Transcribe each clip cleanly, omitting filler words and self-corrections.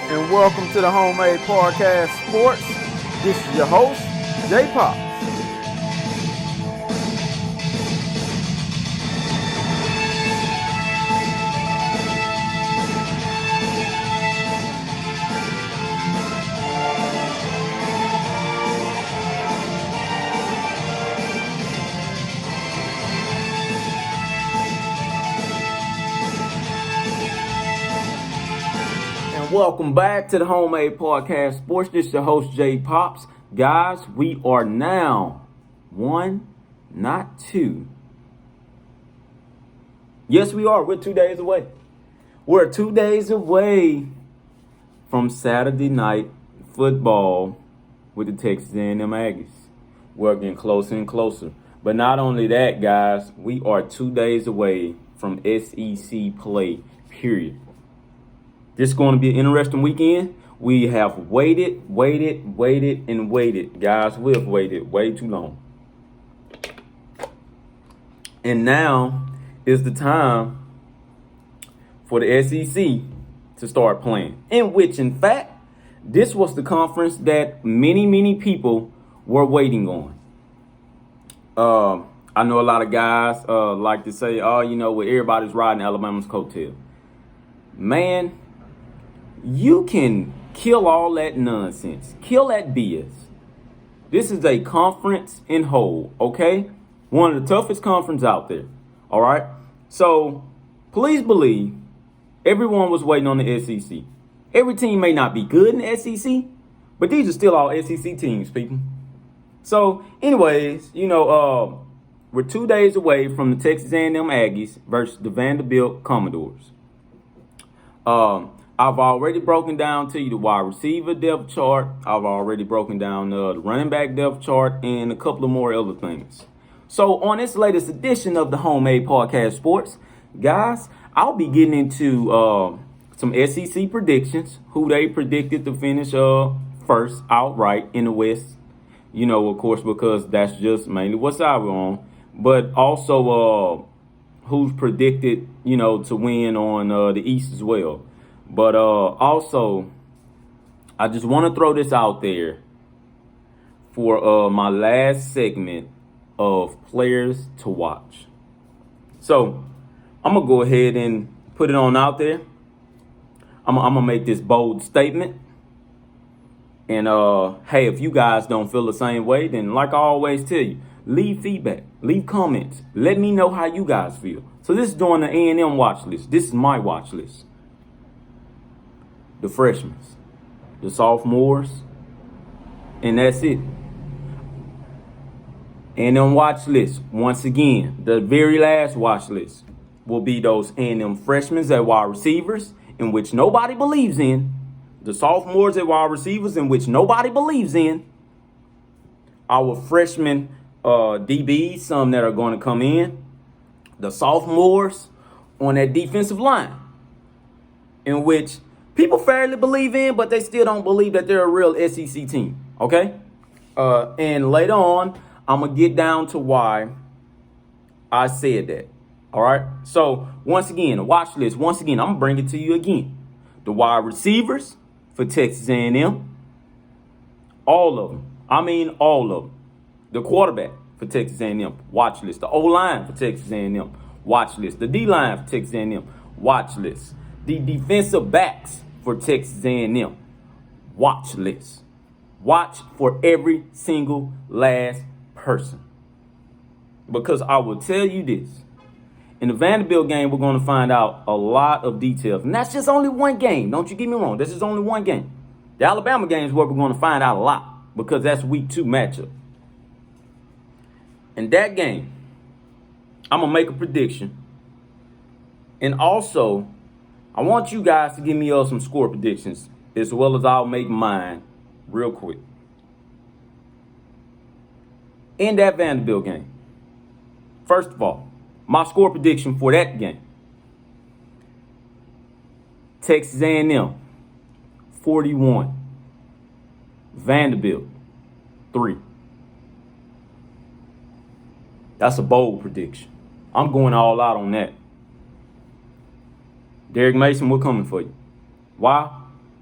and welcome to the Homemade Podcast Sports. This is your host, J Pops. Welcome back to the Homemade Podcast Sports. This is your host, J Pops. Guys, we are now one, not two. Yes, we are. We're 2 days away. We're 2 days away from Saturday night football with the Texas A&M Aggies. We're getting closer and closer. But not only that, guys, we are 2 days away from SEC play, period. This is going to be an interesting weekend. We have waited, and waited. Guys, we have waited way too long. And now is the time for the SEC to start playing. In which, in fact, this was the conference that many people were waiting on. I know a lot of guys like to say, everybody's riding Alabama's coattail. Man, you can kill all that nonsense. Kill that BS. This is a conference in whole, okay? One of the toughest conferences out there, all right? So please believe everyone was waiting on the SEC. Every team may not be good in the SEC, but these are still all SEC teams, people. So anyways, we're 2 days away from the Texas A&M Aggies versus the Vanderbilt Commodores. I've already broken down to you the wide receiver depth chart. I've already broken down the running back depth chart and a couple of more other things. So on this latest edition of the Homemade Podcast Sports, guys, I'll be getting into some SEC predictions, who they predicted to finish first outright in the West. Of course, because that's just mainly what side we're on. But also who's predicted, to win on the East as well. But also, I just want to throw this out there for my last segment of players to watch. So I'm going to go ahead and put it on out there. I'm going to make this bold statement. And, hey, if you guys don't feel the same way, then like I always tell you, leave feedback, leave comments. Let me know how you guys feel. So this is during the A&M watch list. This is my watch list. The freshmen, the sophomores, and that's it. And on watch list, once again, the very last watch list will be those A&M freshmen at wide receivers, in which nobody believes in. The sophomores at wide receivers, in which nobody believes in. Our freshmen DBs, some that are going to come in. The sophomores on that defensive line, in which people fairly believe in, but they still don't believe that they're a real SEC team, okay? And later on, I'm going to get down to why I said that, all right? So, once again, the watch list, I'm going to bring it to you again. The wide receivers for Texas A&M, all of them. I mean all of them. The quarterback for Texas A&M, watch list. The O-line for Texas A&M, watch list. The D-line for Texas A&M, watch list. The defensive backs for Texas A&M, watch list. Watch for every single last person. Because I will tell you this. In the Vanderbilt game, we're going to find out a lot of details. And that's just only one game. Don't you get me wrong. This is only one game. The Alabama game is where we're going to find out a lot. Because that's week 2 matchup. In that game, I'm going to make a prediction. And also, I want you guys to give me some score predictions, as well as I'll make mine real quick. In that Vanderbilt game, first of all, my score prediction for that game: Texas A&M 41, Vanderbilt 3. That's a bold prediction. I'm going all out on that. Derek Mason, we're coming for you. Why?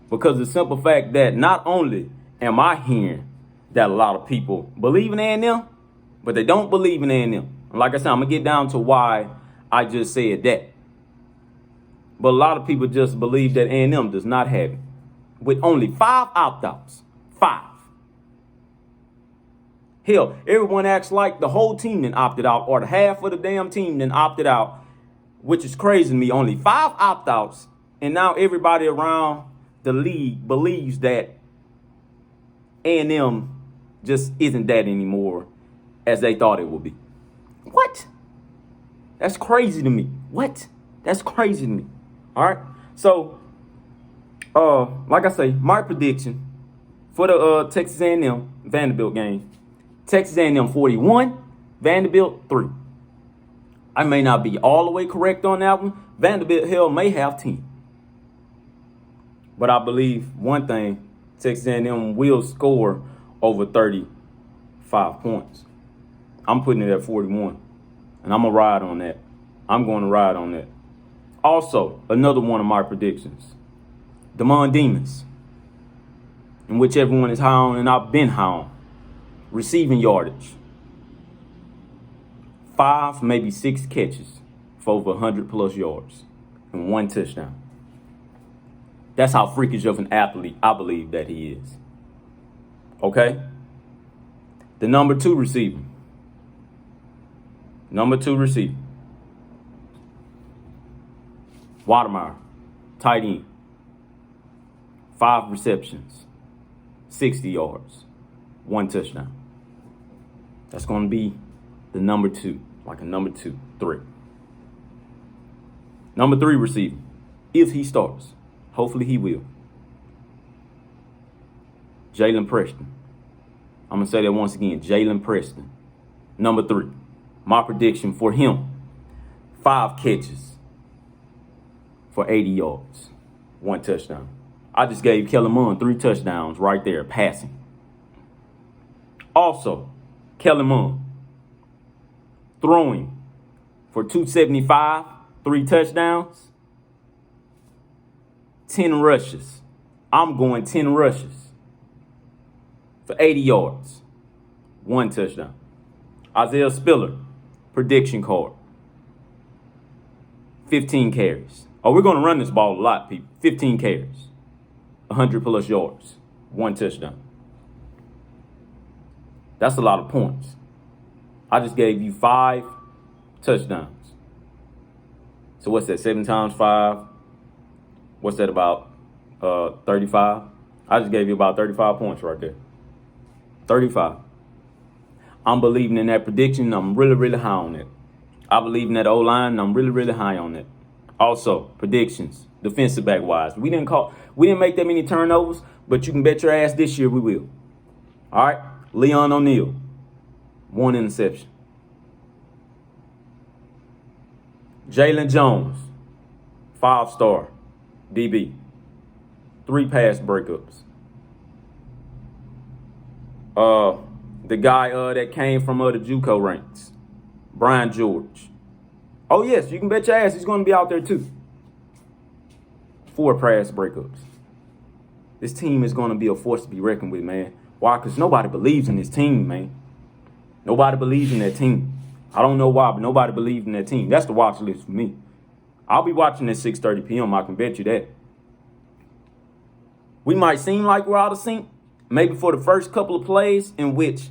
Because the simple fact that not only am I hearing that a lot of people believe in A&M, but they don't believe in A&M. Like I said, I'm going to get down to why I just said that. But a lot of people just believe that A&M does not have it. With only 5 opt-outs. 5. Hell, everyone acts like the whole team then opted out, or the half of the damn team then opted out, which is crazy to me. Only 5 opt-outs, and now everybody around the league believes that A&M just isn't that anymore as they thought it would be. What? That's crazy to me. What? That's crazy to me. All right. So, like I say, my prediction for the Texas A&M Vanderbilt game: Texas A&M 41, Vanderbilt 3. I may not be all the way correct on that one. Vanderbilt, hell, may have 10. But I believe one thing: Texas A&M will score over 35 points. I'm putting it at 41, and I'm going to ride on that. I'm going to ride on that. Also, another one of my predictions: Demond Demons, in which everyone is high on, and I've been high on. Receiving yardage: 5, maybe 6 catches for over 100+ yards and 1 touchdown. That's how freakish of an athlete I believe that he is. Okay? The number 2 receiver. Watermeyer, tight end. 5 receptions, 60 yards, 1 touchdown. That's going to be the number 2, like a number 2 threat. Number 3 receiver, if he starts. Hopefully he will. Jalen Preston. I'm going to say that once again. Jalen Preston. Number 3. My prediction for him: 5 catches for 80 yards, 1 touchdown. I just gave Kellen Mond 3 touchdowns right there, passing. Also, Kellen Mond throwing for 275, 3 touchdowns, 10 rushes. I'm going 10 rushes for 80 yards, 1 touchdown. Isaiah Spiller, prediction card: 15 carries. Oh, we're going to run this ball a lot, people. 15 carries, 100+ yards, 1 touchdown. That's a lot of points. I just gave you 5 touchdowns. So what's that? 7 times 5. What's that, about 35? I just gave you about 35 points right there. 35. I'm believing in that prediction. I'm really, really high on it. I believe in that O-line, and I'm really, really high on it. Also, predictions, defensive back wise. We didn't make that many turnovers, but you can bet your ass this year we will. All right. Leon O'Neal, 1 interception. Jalen Jones, 5-star DB, 3 pass breakups. The guy that came from the JUCO ranks, Brian George. Oh yes, you can bet your ass he's going to be out there too. 4 pass breakups. This team is going to be a force to be reckoned with, man. Why? Because nobody believes in this team, man. Nobody believes in that team. I don't know why, but nobody believes in that team. That's the watch list for me. I'll be watching at 6:30 p.m. I can bet you that. We might seem like we're out of sync, maybe for the first couple of plays, in which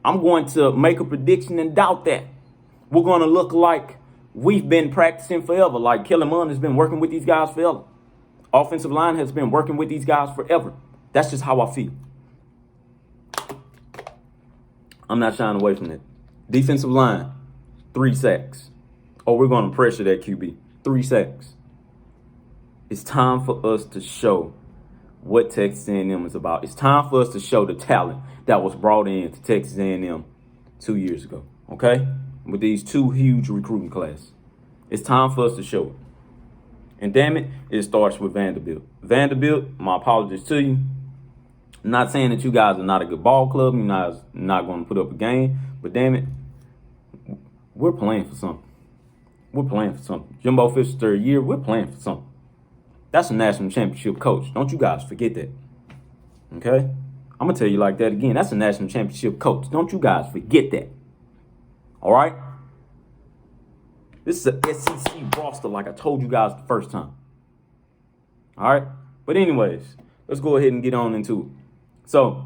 I'm going to make a prediction and doubt that. We're going to look like we've been practicing forever, like Kellen Mond has been working with these guys forever. Offensive line has been working with these guys forever. That's just how I feel. I'm not shying away from it. Defensive line, 3 sacks. Oh, we're going to pressure that QB. 3 sacks. It's time for us to show what Texas A&M is about. It's time for us to show the talent that was brought in to Texas A&M 2 years ago, okay? With these 2 huge recruiting classes. It's time for us to show it. And damn it, it starts with Vanderbilt. Vanderbilt, my apologies to you. I'm not saying that you guys are not a good ball club. You're not going to put up a game. But damn it, we're playing for something. We're playing for something. Jimbo Fisher's 3rd year, we're playing for something. That's a national championship coach. Don't you guys forget that. Okay? I'm going to tell you like that again. That's a national championship coach. Don't you guys forget that. All right? This is a SEC roster like I told you guys the first time. All right? But anyways, let's go ahead and get on into it. So,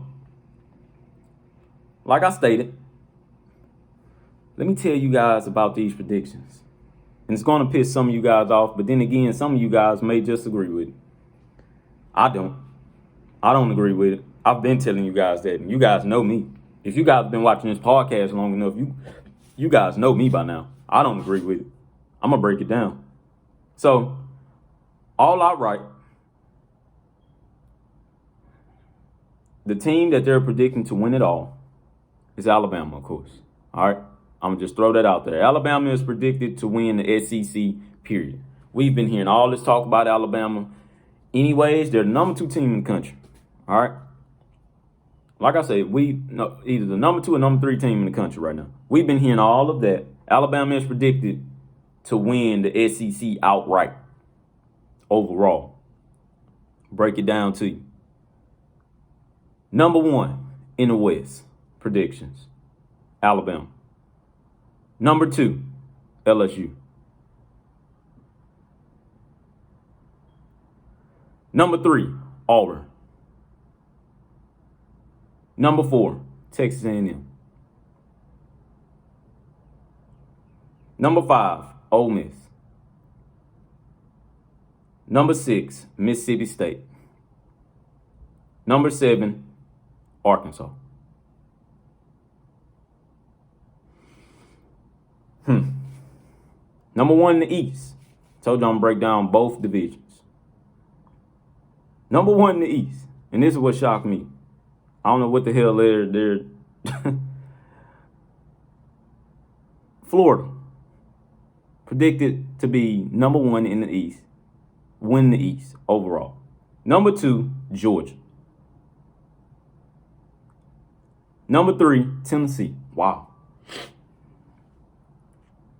like I stated, let me tell you guys about these predictions. And it's going to piss some of you guys off, but then again, some of you guys may just agree with it. I don't agree with it. I've been telling you guys that, and you guys know me. If you guys have been watching this podcast long enough, you guys know me by now. I don't agree with it. I'm going to break it down. So, all outright, the team that they're predicting to win it all is Alabama, of course. All right? I'm going to just throw that out there. Alabama is predicted to win the SEC, period. We've been hearing all this talk about Alabama. Anyways, they're the number 2 team in the country. All right? Like I said, either the number 2 or number 3 team in the country right now. We've been hearing all of that. Alabama is predicted to win the SEC outright, overall. Break it down to you. Number 1 in the West, predictions, Alabama. Number 2, LSU. Number 3, Auburn. Number 4, Texas A&M. Number 5, Ole Miss. Number 6, Mississippi State. Number 7, Arkansas. Number 1 in the East. Told you I'm going to break down both divisions. Number 1 in the East. And this is what shocked me. I don't know what the hell they're Florida. Predicted to be number 1 in the East. Win the East overall. Number 2, Georgia. Number 3, Tennessee. Wow.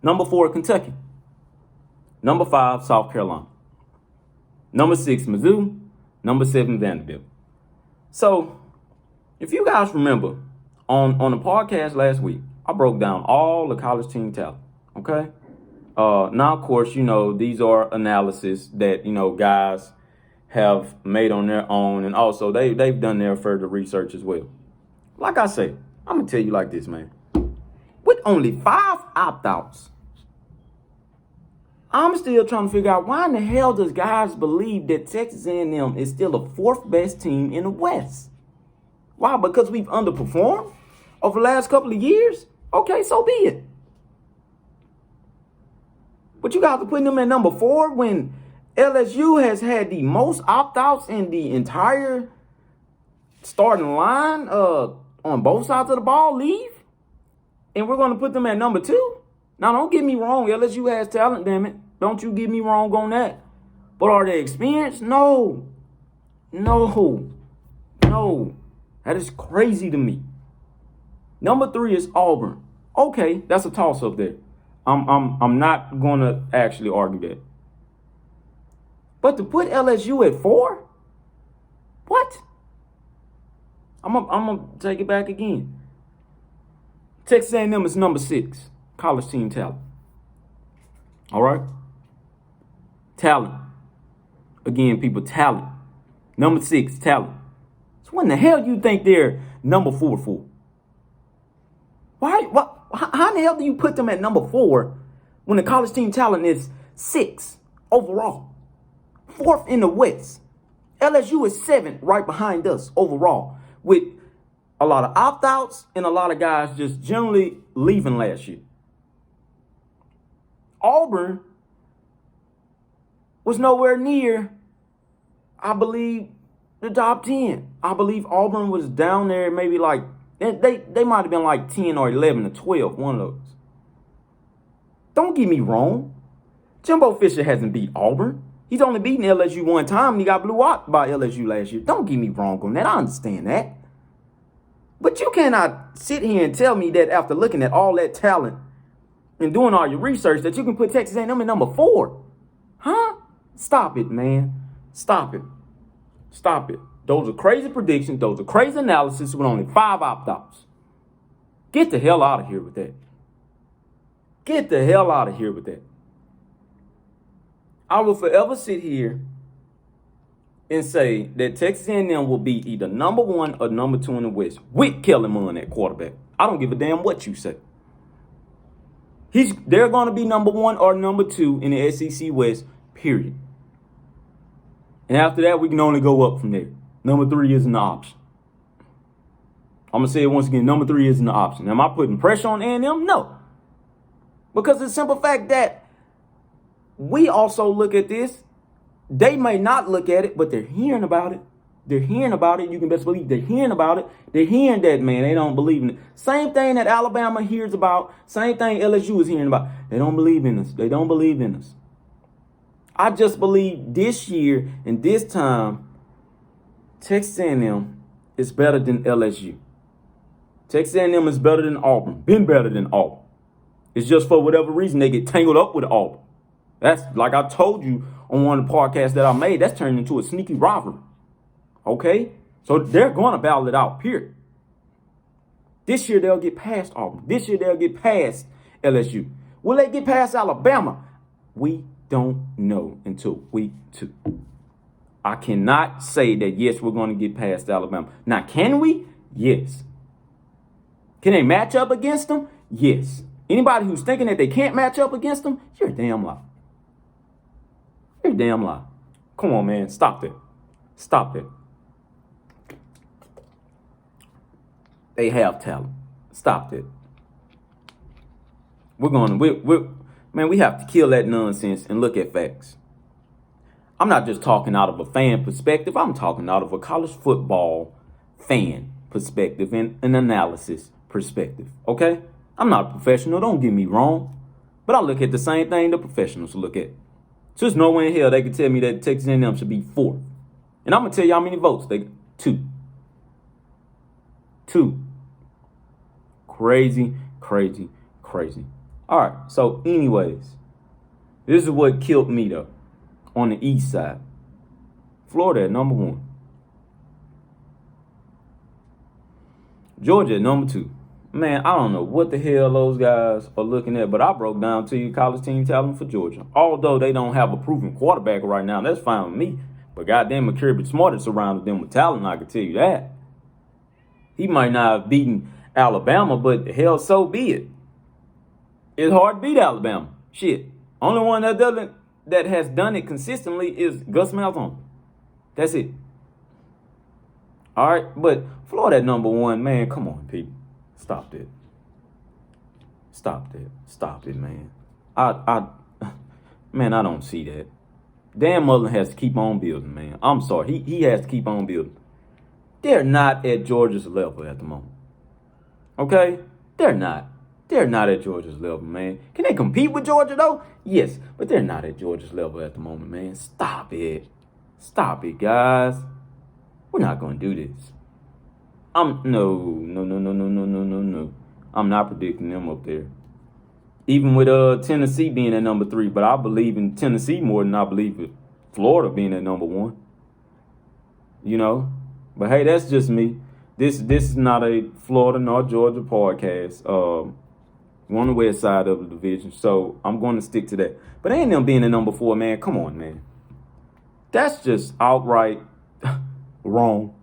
Number 4, Kentucky. Number 5, South Carolina. Number 6, Mizzou. Number 7, Vanderbilt. So, if you guys remember, on the podcast last week, I broke down all the college team talent. Okay? Now, of course, these are analysis that, guys have made on their own. And also, they've done their further research as well. Like I say, I'm going to tell you like this, man. With only 5 opt-outs, I'm still trying to figure out why in the hell does guys believe that Texas A&M is still the 4th best team in the West? Why? Because we've underperformed over the last couple of years? Okay, so be it. But you guys are putting them at number 4 when LSU has had the most opt-outs in the entire starting line on both sides of the ball leave? And we're going to put them at number 2? Now, don't get me wrong. LSU has talent, damn it. Don't you get me wrong on that. But are they experienced? No. That is crazy to me. Number 3 is Auburn. Okay, that's a toss-up there. I'm not going to actually argue that. But to put LSU at 4? What? I'm going to take it back again. Texas A&M is number 6. College team talent. All right? Talent. Again, people, talent. Number 6, talent. So when the hell you think they're number 4 for? Why? How in the hell do you put them at number 4 when the college team talent is 6 overall? 4th in the West. LSU is 7th right behind us overall with a lot of opt-outs and a lot of guys just generally leaving last year. Auburn was nowhere near, I believe, the top 10. I believe Auburn was down there maybe like, they might have been like 10 or 11 or 12, one of those. Don't get me wrong. Jimbo Fisher hasn't beat Auburn. He's only beaten LSU one time and he got blew out by LSU last year. Don't get me wrong on that. I understand that. But you cannot sit here and tell me that after looking at all that talent and doing all your research that you can put Texas A&M at number 4. Huh? Stop it, man. Stop it. Stop it. Those are crazy predictions. Those are crazy analysis with only 5 opt-outs. Get the hell out of here with that. Get the hell out of here with that. I will forever sit here and say that Texas A&M will be either number 1 or number 2 in the West with Kellen Mond at quarterback. I don't give a damn what you say. They're going to be number 1 or number 2 in the SEC West, period. And after that, we can only go up from there. Number 3 isn't an option. I'm going to say it once again, number 3 isn't an option. Am I putting pressure on A&M? No. Because of the simple fact that we also look at this. They may not look at it, but they're hearing about it. They're hearing about it. You can best believe they're hearing about it. They're hearing that, man. They don't believe in it. Same thing that Alabama hears about. Same thing LSU is hearing about. They don't believe in us. They don't believe in us. I just believe this year and this time, Texas A&M is better than LSU. Texas A&M is better than Auburn. Been better than Auburn. It's just for whatever reason they get tangled up with Auburn. That's like I told you on one of the podcasts that I made. That's turned into a sneaky rivalry. Okay? So they're going to battle it out, period. This year they'll get past Auburn. This year they'll get past LSU. Will they get past Alabama? We don't know until week 2. I cannot say that, yes, we're going to get past Alabama. Now, can we? Yes. Can they match up against them? Yes. Anybody who's thinking that they can't match up against them, you're a damn lie. You're a damn lie. Come on, man. Stop that. Stop that. They have talent. Stop that. We have to kill that nonsense and look at facts. I'm not just talking out of a fan perspective. I'm talking out of a college football fan perspective and an analysis perspective. Okay? I'm not a professional. Don't get me wrong. But I look at the same thing the professionals look at. So there's no way in hell they can tell me that Texas A&M should be 4th. And I'm going to tell you how many votes they 2. 2. Crazy, crazy, crazy. All right. So anyways, this is what killed me though. On the east side. Florida at number 1. Georgia at number 2. Man, I don't know what the hell those guys are looking at, but I broke down to you college team talent for Georgia. Although they don't have a proven quarterback right now, that's fine with me. But goddamn, Kirby Smart has surrounded them with talent, I can tell you that. He might not have beaten Alabama, but hell, so be it. It's hard to beat Alabama. Shit. Only one that has done it consistently is Gus Malzahn. That's it. All right, but Florida at number 1, man, come on, people. Stop that. Stop that. Stop it, man. Man, I don't see that. Dan Mullen has to keep on building, man. I'm sorry. He has to keep on building. They're not at Georgia's level at the moment. Okay? They're not. They're not at Georgia's level, man. Can they compete with Georgia, though? Yes, but they're not at Georgia's level at the moment, man. Stop it. Stop it, guys. We're not going to do this. No. I'm not predicting them up there. Even with Tennessee being at number 3, but I believe in Tennessee more than I believe in Florida being at number 1. You know? But hey, that's just me. This is not a Florida nor Georgia podcast. We're on the west side of the division, so I'm going to stick to that. But A&M being at number 4, man, come on, man. That's just outright wrong.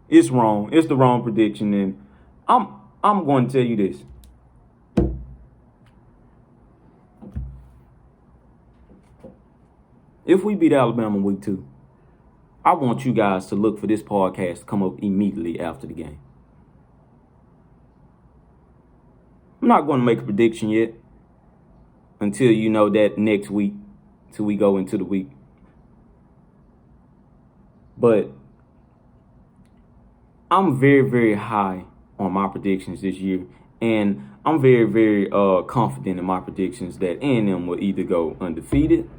It's wrong. It's the wrong prediction, and I'm going to tell you this. If we beat Alabama week 2, I want you guys to look for this podcast to come up immediately after the game. I'm not going to make a prediction yet until you know that next week, till we go into the week. But I'm very, very high on my predictions this year, and I'm very, very confident in my predictions that A&M will either go undefeated,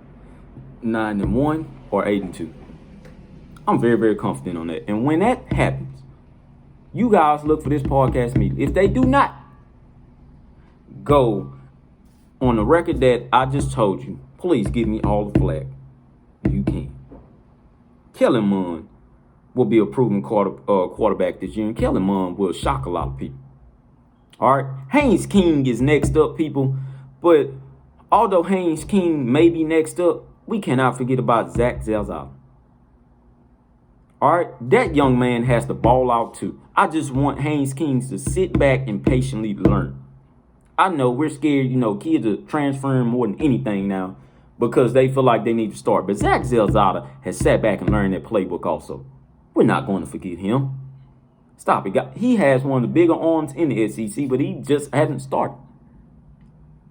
9-1, or 8-2. I'm very, very confident on that. And when that happens, you guys look for this podcast immediately. If they do not go on the record that I just told you, please give me all the flack you can. Kellen Mond will be a proven quarterback this year, and Kellen Mond will shock a lot of people. All right, Haynes King is next up, people. But although Haynes King may be next up, we cannot forget about Zach Zalzala. All right, that young man has to ball out too. I just want Haynes King to sit back and patiently learn. I know we're scared, kids are transferring more than anything now because they feel like they need to start. But Zach Zalzala has sat back and learned that playbook also. We're not going to forget him. Stop it. He has one of the bigger arms in the SEC, but he just hasn't started.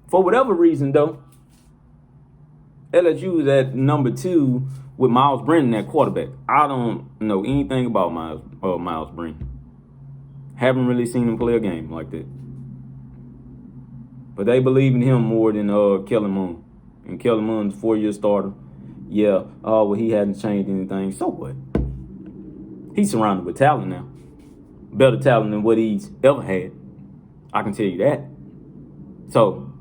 For whatever reason, though, LSU is at number 2 with Miles Brennan at quarterback. I don't know anything about Miles Brennan. Haven't really seen him play a game like that. But they believe in him more than Kellen Mond. And Kellen Mond's 4-year starter. Yeah, well, he hasn't changed anything. So what? He's surrounded with talent now. Better talent than what he's ever had. I can tell you that. So,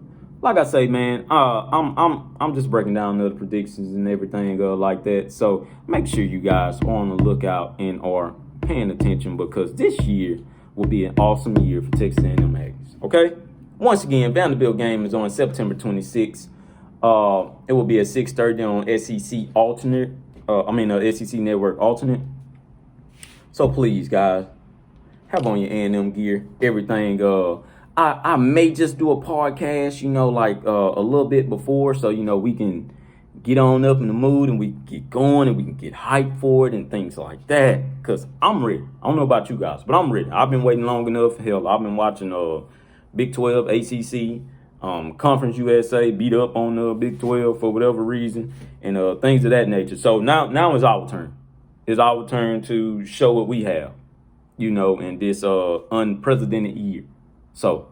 like I say, man, I'm just breaking down the predictions and everything like that. So make sure you guys are on the lookout and are paying attention because this year will be an awesome year for Texas A&M Aggies. Okay. Once again, Vanderbilt game is on September 26th. It will be at 6:30 on SEC alternate. SEC Network alternate. So please, guys, have on your A&M gear. Everything. I may just do a podcast, a little bit before, so we can get on up in the mood and we can get going and we can get hyped for it and things like that. Cause I'm ready. I don't know about you guys, but I'm ready. I've been waiting long enough. Hell, I've been watching Big 12, ACC, Conference USA beat up on Big 12 for whatever reason and things of that nature. So now it's our turn. It's our turn to show what we have, in this unprecedented year. So,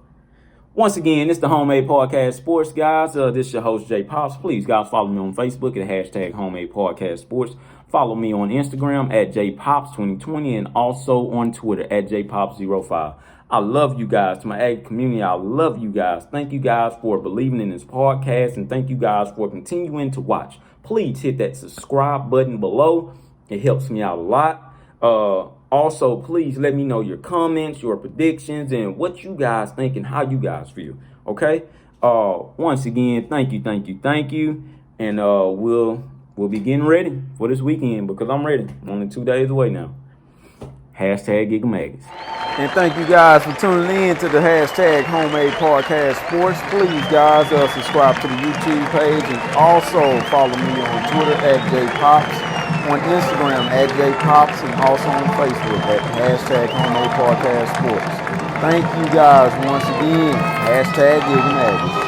once again, it's the Homemade Podcast Sports, guys. This is your host, J Pops. Please, guys, follow me on Facebook at hashtag Homemade Podcast Sports. Follow me on Instagram at JPops2020 and also on Twitter at JPops05. I love you guys. To my ag community, I love you guys. Thank you guys for believing in this podcast and thank you guys for continuing to watch. Please hit that subscribe button below. It helps me out a lot. Also, please let me know your comments, your predictions, and what you guys think and how you guys feel. Okay? Once again, thank you. And we'll be getting ready for this weekend because I'm ready. I'm only 2 days away now. Hashtag Gigamaggots. And thank you guys for tuning in to the hashtag Homemade Podcast Sports. Please, guys, subscribe to the YouTube page and also follow me on Twitter at JPops. On Instagram at JPops and also on Facebook at hashtag Homemade Podcast Sports. Thank you guys once again. Hashtag Gigamaggots.